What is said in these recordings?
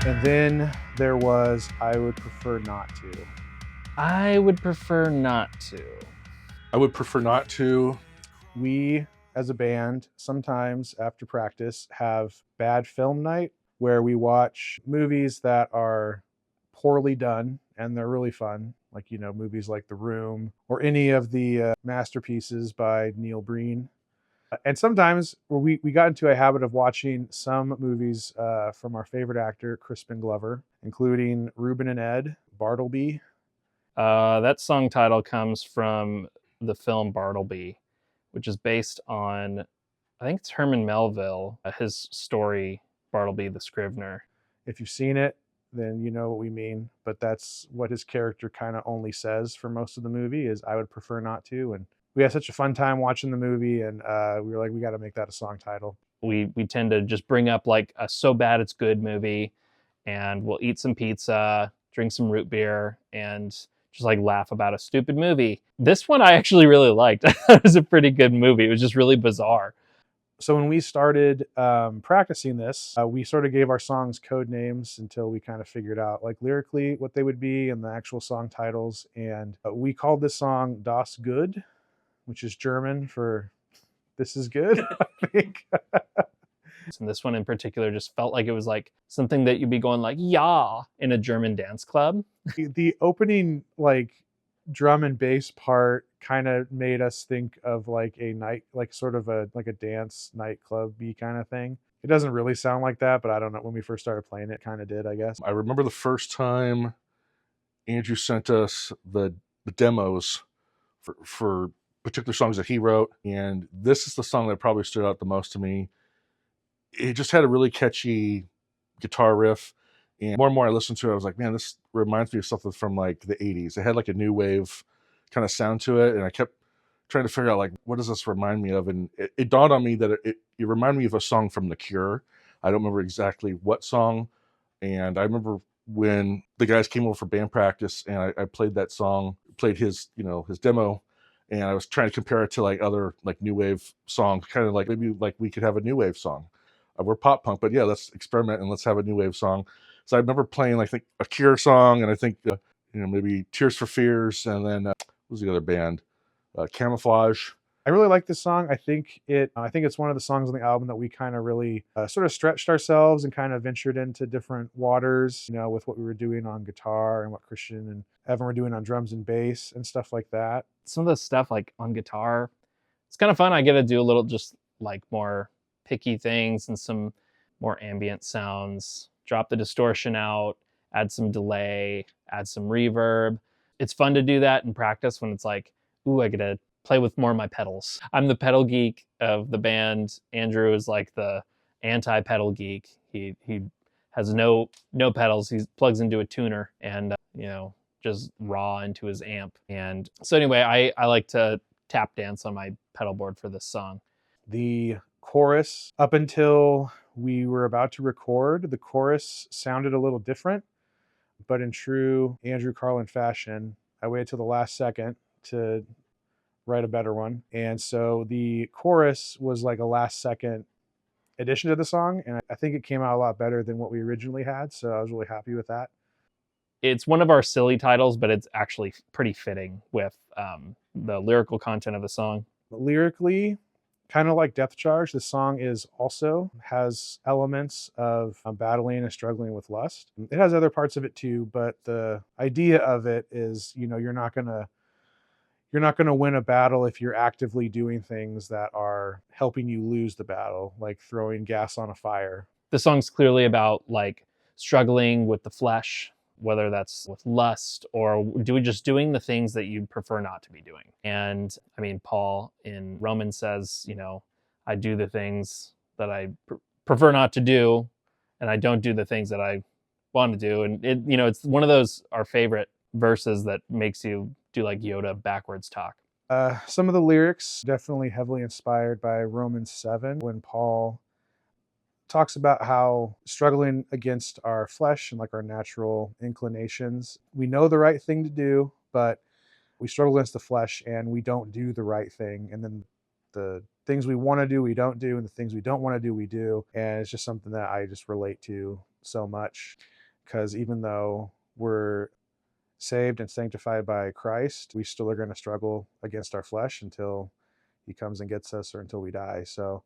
And then there was I Would Prefer Not To. I would prefer not to. I would prefer not to. We, as a band, sometimes after practice have bad film night where we watch movies that are poorly done and they're really fun. Like, movies like The Room or any of the masterpieces by Neil Breen. And sometimes we got into a habit of watching some movies from our favorite actor, Crispin Glover, including Ruben and Ed, Bartleby. That song title comes from the film Bartleby, which is based on, I think it's Herman Melville, his story, Bartleby the Scrivener. If you've seen it, then you know what we mean. But that's what his character kind of only says for most of the movie is, I would prefer not to. And we had such a fun time watching the movie, and we were like, we got to make that a song title. We tend to just bring up like a so bad it's good movie, and we'll eat some pizza, drink some root beer, and just like laugh about a stupid movie. This one I actually really liked. It was a pretty good movie. It was just really bizarre. So when we started practicing this, we sort of gave our songs code names until we kind of figured out like lyrically what they would be and the actual song titles. And we called this song Das Good, which is German for this is good, I think. And this one in particular just felt like it was like something that you'd be going like, yeah, in a German dance club. The opening like drum and bass part kind of made us think of like a night, like sort of a dance nightclub-y kind of thing. It doesn't really sound like that, but I don't know. When we first started playing it, kind of did, I guess. I remember the first time Andrew sent us the demos for particular songs that he wrote, and this is the song that probably stood out the most to me. It just had a really catchy guitar riff, and more I listened to it, I was like, man, this reminds me of something from like the 80s. It had like a new wave kind of sound to it, and I kept trying to figure out like, what does this remind me of? And it dawned on me that it reminded me of a song from The Cure. I don't remember exactly what song, and I remember when the guys came over for band practice, and I played that song, played his his demo, and I was trying to compare it to like other like new wave songs, kind of like maybe like we could have a new wave song. We're pop punk, but yeah, let's experiment and let's have a new wave song. So I remember playing like a Cure song, and I think maybe Tears for Fears, and then what was the other band? Camouflage. I really like this song. I think it's one of the songs on the album that we kind of really sort of stretched ourselves and kind of ventured into different waters, with what we were doing on guitar and what Christian and Evan were doing on drums and bass and stuff like that. Some of the stuff like on guitar, it's kind of fun. I get to do a little just like more picky things and some more ambient sounds, drop the distortion out, add some delay, add some reverb. It's fun to do that in practice when it's like, ooh, I get to play with more of my pedals. I'm the pedal geek of the band. Andrew is like the anti-pedal geek. He has no pedals. He plugs into a tuner and just raw into his amp. And so anyway, I like to tap dance on my pedal board for this song. The chorus, up until we were about to record, the chorus sounded a little different, but in true Andrew Carlin fashion, I waited till the last second to write a better one. And so the chorus was like a last second addition to the song, and I think it came out a lot better than what we originally had, so I was really happy with that. It's one of our silly titles, but it's actually pretty fitting with the lyrical content of the song. Lyrically, kind of like Depth Charge, the song has elements of battling and struggling with lust. It has other parts of it too, but the idea of it is, you're not gonna win a battle if you're actively doing things that are helping you lose the battle, like throwing gas on a fire. The song's clearly about like struggling with the flesh, whether that's with lust or doing the things that you'd prefer not to be doing. And I mean, Paul in Romans says, I do the things that I prefer not to do, and I don't do the things that I want to do. And it's one of those, our favorite verses that makes you do like Yoda backwards talk. Some of the lyrics definitely heavily inspired by Romans 7, when Paul talks about how struggling against our flesh and like our natural inclinations, we know the right thing to do, but we struggle against the flesh and we don't do the right thing. And then the things we want to do, we don't do, and the things we don't want to do, we do. And it's just something that I just relate to so much. because even though we're saved and sanctified by Christ, we still are going to struggle against our flesh until he comes and gets us or until we die. So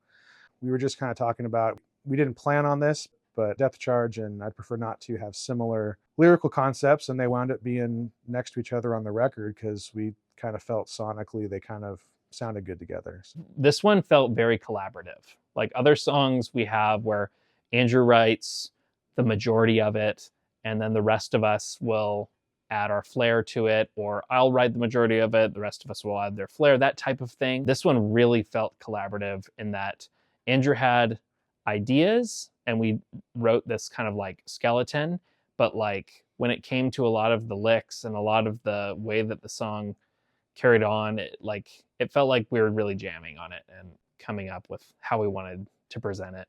we were just kind of talking about, we didn't plan on this, but Depth Charge and I'd Prefer Not to have similar lyrical concepts, and they wound up being next to each other on the record because we kind of felt sonically they kind of sounded good together. So. This one felt very collaborative. Like other songs we have where Andrew writes the majority of it, and then the rest of us will add our flair to it, or I'll write the majority of it, the rest of us will add their flair, that type of thing. This one really felt collaborative in that Andrew had ideas and we wrote this kind of like skeleton, but like when it came to a lot of the licks and a lot of the way that the song carried on, it felt like we were really jamming on it and coming up with how we wanted to present it.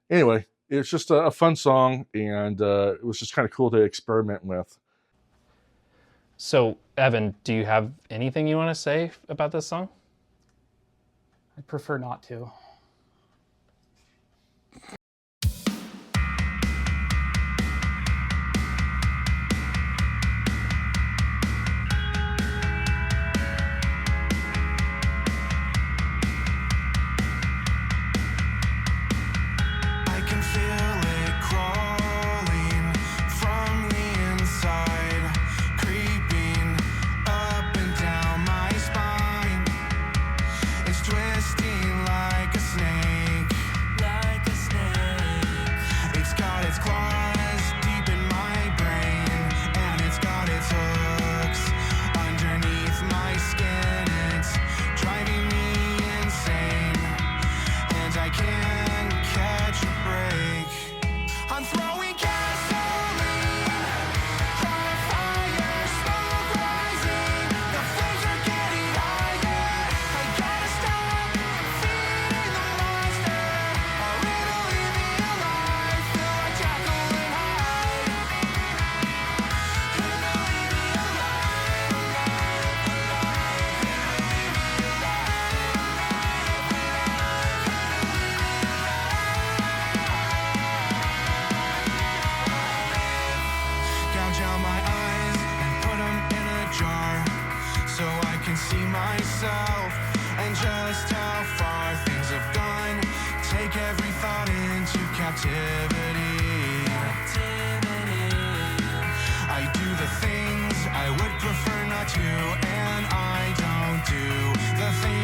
Anyway, it's just a fun song, and it was just kind of cool to experiment with. So, Evan, do you have anything you want to say about this song? I'd prefer not to. I would prefer not to, and I don't do the things